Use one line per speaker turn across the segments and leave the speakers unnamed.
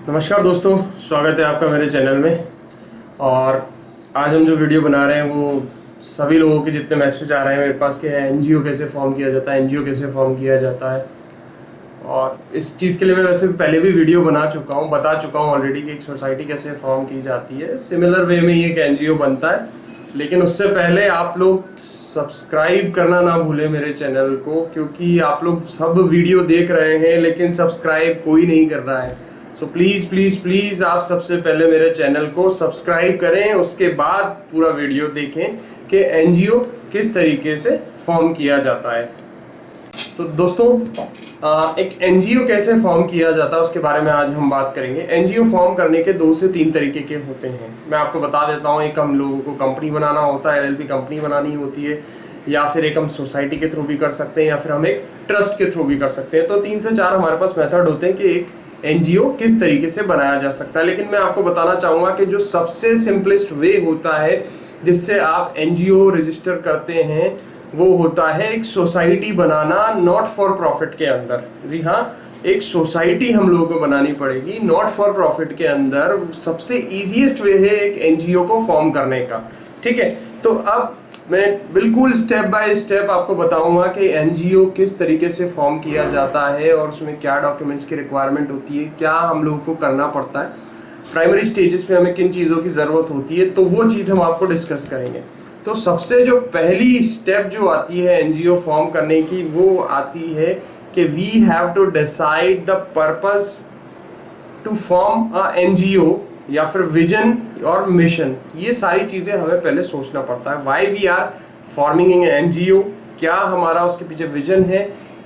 नमस्कार दोस्तों, स्वागत है आपका मेरे चैनल में। और आज हम जो वीडियो बना रहे हैं वो सभी लोगों के जितने मैसेज आ रहे हैं मेरे पास कि एनजीओ कैसे फॉर्म किया जाता है, एनजीओ कैसे फॉर्म किया जाता है। और इस चीज़ के लिए मैं वैसे पहले भी वीडियो बता चुका हूँ ऑलरेडी कि एक सोसाइटी कैसे फॉर्म की जाती है। सिमिलर वे में ही एक एनजीओ बनता है, लेकिन उससे पहले आप लोग सब्सक्राइब करना ना भूलें मेरे चैनल को, क्योंकि आप लोग सब वीडियो देख रहे हैं लेकिन सब्सक्राइब कोई नहीं कर रहा है। सो प्लीज़ प्लीज़ प्लीज़ आप सबसे पहले मेरे चैनल को सब्सक्राइब करें, उसके बाद पूरा वीडियो देखें कि एनजीओ किस तरीके से फॉर्म किया जाता है। सो दोस्तों, एक एनजीओ कैसे फॉर्म किया जाता है उसके बारे में आज हम बात करेंगे। एनजीओ फॉर्म करने के 2 से 3 तरीके के होते हैं। मैं आपको बता देता हूँ, एक हम लोगों को कंपनी बनाना होता है, एलएलपी कंपनी बनानी होती है, या फिर एक हम सोसाइटी के थ्रू भी कर सकते हैं, या फिर हम एक ट्रस्ट के थ्रू भी कर सकते हैं। तो 3 से 4 हमारे पास मेथड होते हैं कि एक एनजीओ किस तरीके से बनाया जा सकता है। लेकिन मैं आपको बताना चाहूँगा कि जो सबसे सिंपलेस्ट वे होता है जिससे आप एनजीओ रजिस्टर करते हैं वो होता है एक society banana not for profit के अंदर। जी हाँ, एक सोसाइटी हम लोगों को बनानी पड़ेगी नॉट फॉर प्रॉफिट के अंदर। सबसे इजीएस्ट वे है एक एनजीओ को फॉर्म करने का। ठीक है, तो अब मैं बिल्कुल स्टेप बाय स्टेप आपको बताऊंगा कि एनजीओ किस तरीके से फॉर्म किया जाता है और उसमें क्या डॉक्यूमेंट्स की रिक्वायरमेंट होती है, क्या हम लोगों को करना पड़ता है, प्राइमरी स्टेजेस पे हमें किन चीज़ों की ज़रूरत होती है, तो वो चीज़ हम आपको डिस्कस करेंगे। तो सबसे जो पहली स्टेप जो आती है एनजीओ फॉर्म करने की, वो आती है कि we have to decide the purpose to form a NGO, या फिर विजन और मिशन। ये सारी चीज़ें हमें पहले सोचना पड़ता है। Why we are forming an NGO, क्या हमारा उसके पीछे विजन है,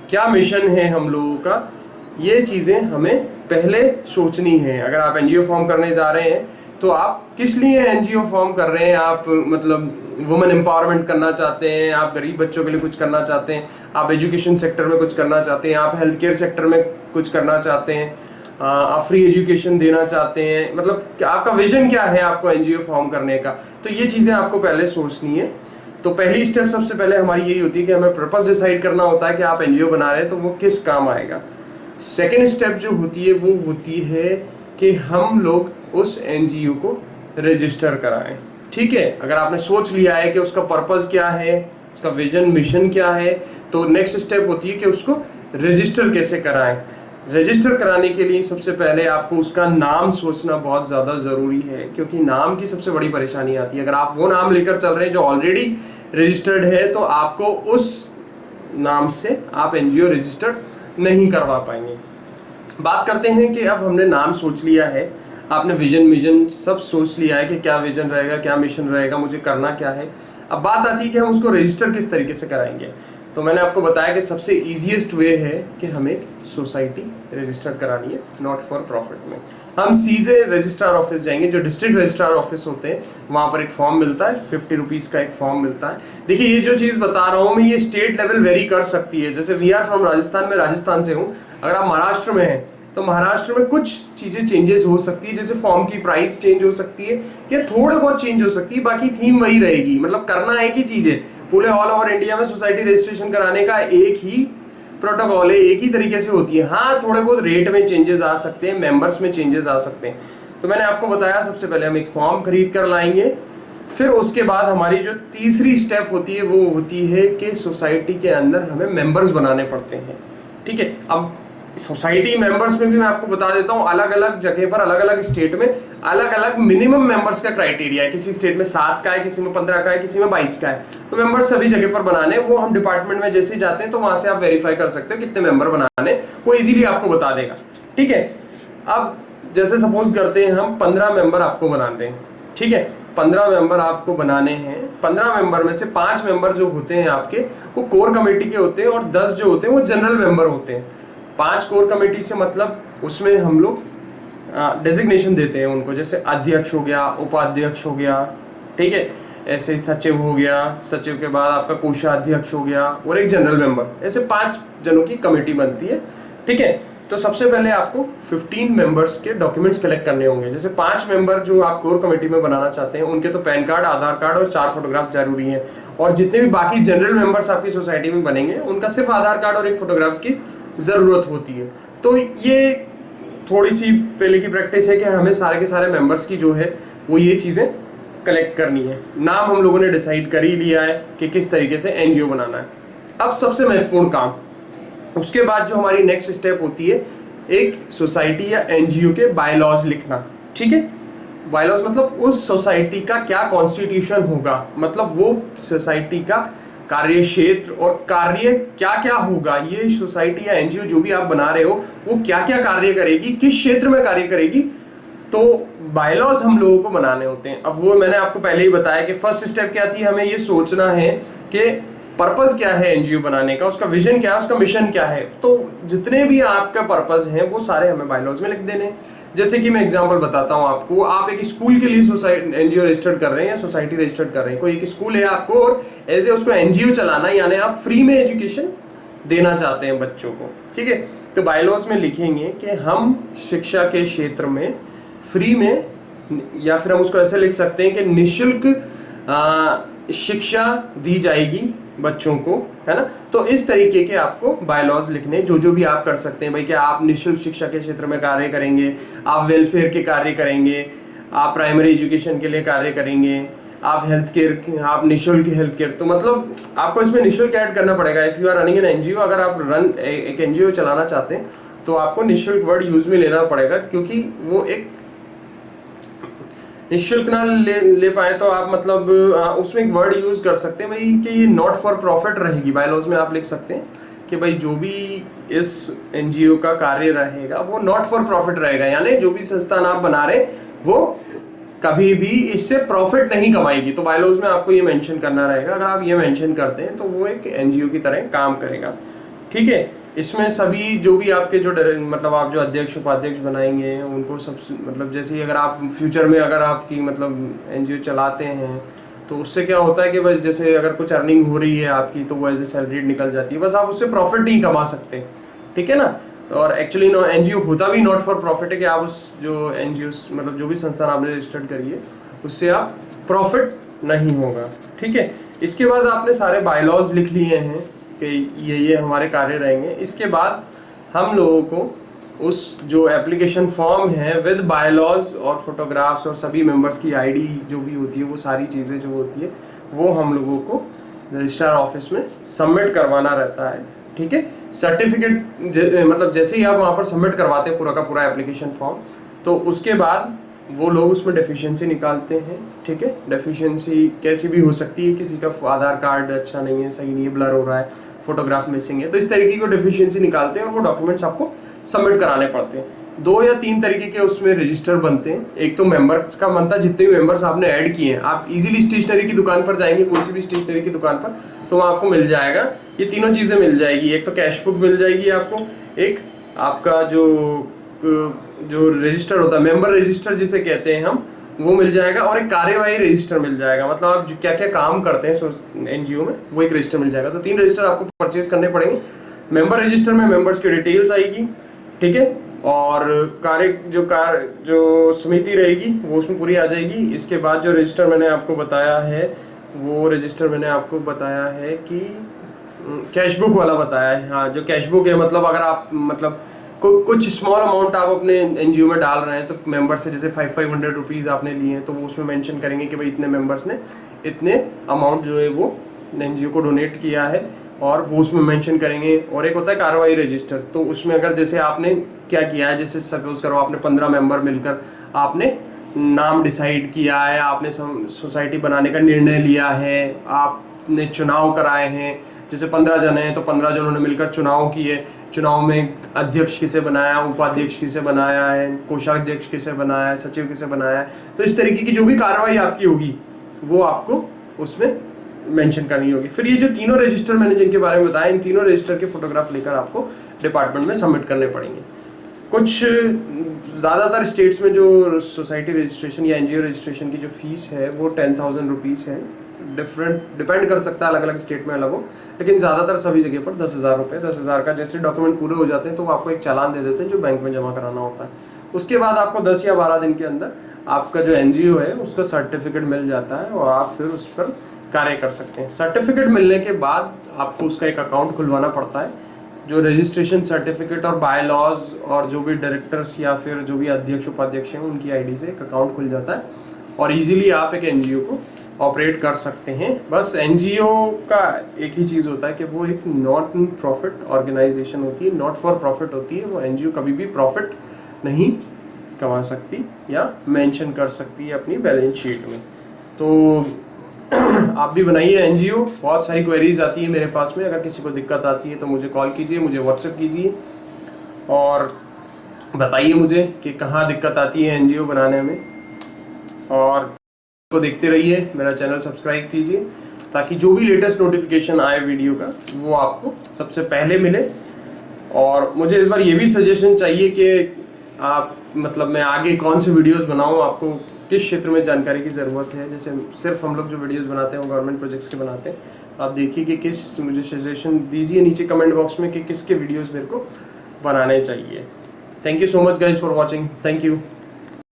क्या मिशन है हम लोगों का, ये चीज़ें हमें पहले सोचनी है। अगर आप एनजीओ फॉर्म करने जा रहे हैं तो आप किस लिए एनजीओ फॉर्म कर रहे हैं। आप मतलब वुमेन एम्पावरमेंट करना चाहते हैं, आप गरीब बच्चों के लिए कुछ करना चाहते हैं, आप एजुकेशन सेक्टर में कुछ करना चाहते हैं, आप हेल्थ केयर सेक्टर में कुछ करना चाहते हैं, आप फ्री एजुकेशन देना चाहते हैं, मतलब आपका विजन क्या है आपको एनजीओ फॉर्म करने का। तो ये चीज़ें आपको पहले सोचनी है। तो पहली स्टेप सबसे पहले हमारी यही होती है कि हमें पर्पस डिसाइड करना होता है कि आप एनजीओ बना रहे हैं तो वो किस काम आएगा। सेकेंड स्टेप जो होती है वो होती है कि हम लोग उस एनजीओ को रजिस्टर कराएं। ठीक है, अगर आपने सोच लिया है कि उसका पर्पस क्या है, उसका विजन मिशन क्या है, तो नेक्स्ट स्टेप होती है कि उसको रजिस्टर कैसे कराएं। रजिस्टर कराने के लिए सबसे पहले आपको उसका नाम सोचना बहुत ज़्यादा ज़रूरी है, क्योंकि नाम की सबसे बड़ी परेशानी आती है। अगर आप वो नाम लेकर चल रहे हैं जो ऑलरेडी रजिस्टर्ड है तो आपको उस नाम से आप एनजीओ रजिस्टर्ड नहीं करवा पाएंगे। बात करते हैं कि अब हमने नाम सोच लिया है, आपने विजन मिशन सब सोच लिया है कि क्या विजन रहेगा, क्या मिशन रहेगा, मुझे करना क्या है। अब बात आती है कि हम उसको रजिस्टर किस तरीके से कराएंगे। तो मैंने आपको बताया कि सबसे ईजीएस्ट वे है कि हमें एक सोसाइटी रजिस्टर करानी है नॉट फॉर प्रॉफिट में। हम सीधे रजिस्ट्रार ऑफिस जाएंगे, जो डिस्ट्रिक्ट रजिस्ट्रार ऑफिस होते हैं वहाँ पर एक फॉर्म मिलता है, 50 रुपीज़ का एक फॉर्म मिलता है। देखिए, ये जो चीज़ बता रहा हूँ मैं, ये स्टेट लेवल वेरी कर सकती है। जैसे वी आर फ्रॉम राजस्थान, में राजस्थान से हूँ, अगर आप महाराष्ट्र में हैं तो महाराष्ट्र में कुछ चीज़ें चेंजेस हो सकती है, जैसे फॉर्म की प्राइस चेंज हो सकती है या थोड़े बहुत चेंज हो सकती है, बाकी थीम वही रहेगी। मतलब करना एक ही चीज़ है। पूरे ऑल ओवर इंडिया में सोसाइटी रजिस्ट्रेशन कराने का एक ही प्रोटोकॉल है, एक ही तरीके से होती है। हाँ, थोड़े बहुत रेट में चेंजेस आ सकते हैं, मेंबर्स में चेंजेस आ सकते हैं। तो मैंने आपको बताया सबसे पहले हम एक फॉर्म खरीद कर लाएंगे, फिर उसके बाद हमारी जो तीसरी स्टेप होती है वो होती है कि सोसाइटी के अंदर हमें मेंबर्स बनाने पड़ते हैं। ठीक है, अब सोसाइटी मेंबर्स में भी मैं आपको बता देता हूँ, अलग अलग जगह पर अलग अलग स्टेट में अलग अलग मिनिमम मेंबर्स का क्राइटेरिया है। किसी स्टेट में 7 का है, किसी में 15 का है, किसी में 22 का है। तो मेंबर्स सभी जगह पर बनाने, वो हम डिपार्टमेंट में जैसे जाते हैं तो वहां से आप वेरीफाई कर सकते हो कितने मेंबर बनाने, वो इजीली आपको बता देगा। ठीक है, अब जैसे सपोज करते हैं हम 15 मेंबर आपको बनाते हैं। ठीक है, 15 मेंबर आपको बनाने हैं। 15 मेंबर में से 5 मेंबर जो होते हैं आपके वो कोर कमेटी के होते हैं, और 10 जो होते हैं वो जनरल मेंबर होते हैं। 5 कोर कमेटी से मतलब उसमें हम लोग डेजिग्नेशन देते हैं उनको, जैसे अध्यक्ष हो गया, उपाध्यक्ष हो गया, ठीक है, ऐसे सचिव हो गया, सचिव के बाद आपका कोषाध्यक्ष हो गया, और एक जनरल मेंबर। ऐसे 5 जनों की कमेटी बनती है। ठीक है, तो सबसे पहले आपको 15 मेंबर्स के डॉक्यूमेंट्स कलेक्ट करने होंगे। जैसे 5 मेंबर जो आप कोर कमेटी में बनाना चाहते हैं उनके तो पैन कार्ड, आधार कार्ड और 4 फोटोग्राफ जरूरी हैं। और जितने भी बाकी जनरल मेंबर्स आपकी सोसाइटी में बनेंगे उनका सिर्फ आधार कार्ड और एक फोटोग्राफ्स की ज़रूरत होती है। तो ये थोड़ी सी पहले की प्रैक्टिस है कि हमें सारे के सारे मेंबर्स की जो है वो ये चीज़ें कलेक्ट करनी है। नाम हम लोगों ने डिसाइड कर ही लिया है कि किस तरीके से एनजीओ बनाना है। अब सबसे महत्वपूर्ण काम, उसके बाद जो हमारी नेक्स्ट स्टेप होती है, एक सोसाइटी या एनजीओ के बायलॉज लिखना। ठीक है, बायलॉज मतलब उस सोसाइटी का क्या कॉन्स्टिट्यूशन होगा, मतलब वो सोसाइटी का कार्य क्षेत्र और कार्य क्या क्या होगा। ये सोसाइटी या एनजीओ जो भी आप बना रहे हो वो क्या क्या कार्य करेगी, किस क्षेत्र में कार्य करेगी, तो बायलॉज हम लोगों को बनाने होते हैं। अब वो मैंने आपको पहले ही बताया कि फर्स्ट स्टेप क्या थी, हमें ये सोचना है कि पर्पस क्या है एनजीओ बनाने का, उसका विजन क्या है, उसका मिशन क्या है। तो जितने भी आपका पर्पस है वो सारे हमें बायलॉज में लिख देने हैं। जैसे कि मैं एग्जांपल बताता हूँ आपको, आप एक स्कूल के लिए सोसाइटी एनजीओ रजिस्टर्ड कर रहे हैं या सोसाइटी रजिस्टर्ड कर रहे हैं, कोई एक स्कूल है आपको और एज ए उसको एनजीओ चलाना, यानी आप फ्री में एजुकेशन देना चाहते हैं बच्चों को। ठीक है, तो बायलॉज में लिखेंगे कि हम शिक्षा के क्षेत्र में फ्री में, या फिर हम उसको ऐसे लिख सकते हैं कि निःशुल्क शिक्षा दी जाएगी बच्चों को, है ना। तो इस तरीके के आपको बायलॉज लिखने, जो जो भी आप कर सकते हैं भाई, क्या आप निःशुल्क शिक्षा के क्षेत्र में कार्य करेंगे, आप वेलफेयर के कार्य करेंगे, आप प्राइमरी एजुकेशन के लिए कार्य करेंगे, आप हेल्थ केयर, आप निःशुल्क हेल्थ केयर। तो मतलब आपको इसमें निःशुल्क ऐड करना पड़ेगा। If you are running an NGO, अगर आप एक एनजीओ चलाना चाहते हैं तो आपको निःशुल्क वर्ड यूज में लेना पड़ेगा, क्योंकि वो एक निःशुल्क ना ले पाए तो आप मतलब उसमें एक वर्ड यूज कर सकते हैं भाई कि ये नॉट फॉर प्रॉफिट रहेगी। बायलॉज में आप लिख सकते हैं कि भाई जो भी इस एनजीओ का कार्य रहेगा वो नॉट फॉर प्रॉफिट रहेगा, यानी जो भी संस्थान आप बना रहे वो कभी भी इससे प्रॉफिट नहीं कमाएगी। तो बायलॉज में आपको ये मेंशन करना रहेगा। अगर आप ये मेंशन करते हैं तो वो एक एनजीओ की तरह काम करेगा। ठीक है, इसमें सभी जो भी आपके जो मतलब आप जो अध्यक्ष उपाध्यक्ष बनाएंगे उनको सब मतलब, जैसे ही अगर आप फ्यूचर में अगर आपकी मतलब एनजीओ चलाते हैं तो उससे क्या होता है कि बस जैसे अगर कुछ अर्निंग हो रही है आपकी तो वो एज ए सैलरी निकल जाती है, बस आप उससे प्रॉफिट नहीं कमा सकते। ठीक है ना। और एक्चुअली एनजीओ होता भी नॉट फॉर प्रॉफिट है कि आप उस जो एनजीओ मतलब जो भी संस्थान आपने रजिस्टर्ड करी है उससे आप प्रॉफिट नहीं होगा। ठीक है, इसके बाद आपने सारे बायलॉज लिख लिए हैं कि ये हमारे कार्य रहेंगे। इसके बाद हम लोगों को उस जो एप्लीकेशन फॉर्म है विद बायलॉज और फोटोग्राफ्स और सभी मेंबर्स की आईडी जो भी होती है, वो सारी चीज़ें जो होती है वो हम लोगों को रजिस्ट्रार ऑफिस में सबमिट करवाना रहता है। ठीक है, सर्टिफिकेट मतलब जैसे ही आप वहाँ पर सबमिट करवाते हैं पूरा का पूरा एप्लीकेशन फॉर्म, तो उसके बाद वो लोग उसमें डेफिशिएंसी निकालते हैं। ठीक है, डेफिशिएंसी कैसी भी हो सकती है, किसी का आधार कार्ड अच्छा नहीं है, सही नहीं है, ब्लर हो रहा है, फोटोग्राफ मिसिंग है, तो इस तरीके की डेफिशिएंसी निकालते हैं और वो डॉक्यूमेंट्स आपको सबमिट कराने पड़ते हैं। 2 या 3 तरीके के उसमें रजिस्टर बनते हैं। एक तो मेंबर्स का बनता है, जितने भी मेंबर्स आपने ऐड किए हैं, आप इजीली स्टेशनरी की दुकान पर जाएंगे, कोई सी भी स्टेशनरी की दुकान पर, तो वहाँ आपको मिल जाएगा ये तीनों चीज़ें मिल जाएगी। एक तो कैश बुक मिल जाएगी आपको, एक आपका जो रजिस्टर होता है मेंबर रजिस्टर जिसे कहते हैं हम, वो मिल जाएगा, और एक कार्यवाही रजिस्टर मिल जाएगा। मतलब आप क्या क्या काम करते हैं एनजीओ में वो एक रजिस्टर मिल जाएगा। तो 3 रजिस्टर आपको परचेज करने पड़ेंगे। मेंबर रजिस्टर में मेंबर्स की डिटेल्स आएगी, ठीक है, और जो समिति रहेगी वो उसमें पूरी आ जाएगी। इसके बाद जो रजिस्टर मैंने आपको बताया है वो रजिस्टर मैंने आपको बताया है कि कैशबुक वाला बताया है। हाँ, जो कैशबुक है मतलब अगर आप मतलब कुछ स्मॉल अमाउंट आप अपने एनजीओ में डाल रहे हैं तो मेंबर से जैसे 500 रुपीज़ आपने लिए हैं तो वो उसमें मेंशन करेंगे कि भाई इतने मेंबर्स ने इतने अमाउंट जो है वो एनजीओ को डोनेट किया है, और वो उसमें मेंशन करेंगे। और एक होता है कार्रवाई रजिस्टर, तो उसमें अगर जैसे आपने क्या किया है, जैसे सपोज करो आपने 15 मेंबर मिलकर आपने नाम डिसाइड किया है, आपने सोसाइटी बनाने का निर्णय लिया है, आपने चुनाव कराए हैं, जैसे 15 जन हैं तो 15 जनों ने मिलकर चुनाव किए, चुनाव में अध्यक्ष किसे बनाया, उपाध्यक्ष किसे बनाया है, कोषाध्यक्ष किसे बनाया है, सचिव किसे बनाया है, तो इस तरीके की जो भी कार्रवाई आपकी होगी वो आपको उसमें मेंशन करनी होगी। फिर ये जो तीनों रजिस्टर मैंने जिनके बारे में बताया, इन तीनों रजिस्टर के फोटोग्राफ लेकर आपको डिपार्टमेंट में सबमिट करने पड़ेंगे। कुछ ज़्यादातर स्टेट्स में जो सोसाइटी रजिस्ट्रेशन या एनजीओ रजिस्ट्रेशन की जो फीस है वो 10,000 रुपीज़ है। डिपेंड कर सकता है, अलग अलग स्टेट में अलग हो, लेकिन ज़्यादातर सभी जगह पर 10,000 रुपये, 10,000 का जैसे डॉक्यूमेंट पूरे हो जाते हैं तो वो आपको एक चालान दे देते हैं जो बैंक में जमा कराना होता है। उसके बाद आपको 10 या 12 दिन के अंदर आपका जो एनजीओ है उसका सर्टिफिकेट मिल जाता है और आप फिर उस पर कार्य कर सकते हैं। सर्टिफिकेट मिलने के बाद आपको उसका एक अकाउंट खुलवाना पड़ता है जो रजिस्ट्रेशन सर्टिफिकेट और बाय लॉज और जो भी डायरेक्टर्स या फिर जो भी अध्यक्ष उपाध्यक्ष हैं उनकी आईडी से एक अकाउंट खुल जाता है और इजीली आप एक एनजीओ को ऑपरेट कर सकते हैं। बस एनजीओ का एक ही चीज़ होता है कि वो एक नॉट प्रॉफिट ऑर्गेनाइजेशन होती है, नॉट फॉर प्रॉफिट होती है। वो एनजीओ कभी भी प्रॉफिट नहीं कमा सकती या मेंशन कर सकती है अपनी बैलेंस शीट में। तो आप भी बनाइए एनजीओ। बहुत सारी क्वेरीज आती है मेरे पास में, अगर किसी को दिक्कत आती है तो मुझे कॉल कीजिए, मुझे व्हाट्सएप कीजिए और बताइए मुझे कि कहाँ दिक्कत आती है एनजीओ बनाने में। और को देखते रहिए, मेरा चैनल सब्सक्राइब कीजिए ताकि जो भी लेटेस्ट नोटिफिकेशन आए वीडियो का वो आपको सबसे पहले मिले। और मुझे इस बार ये भी सजेशन चाहिए कि आप मतलब मैं आगे कौन से वीडियोस बनाऊं, आपको किस क्षेत्र में जानकारी की ज़रूरत है। जैसे सिर्फ हम लोग जो वीडियोस बनाते हैं वो गवर्नमेंट प्रोजेक्ट्स के बनाते हैं। आप देखिए कि किस, मुझे सजेशन दीजिए नीचे कमेंट बॉक्स में कि किसके वीडियोस मेरे को बनाने चाहिए। Thank you so much guys for watching. Thank you.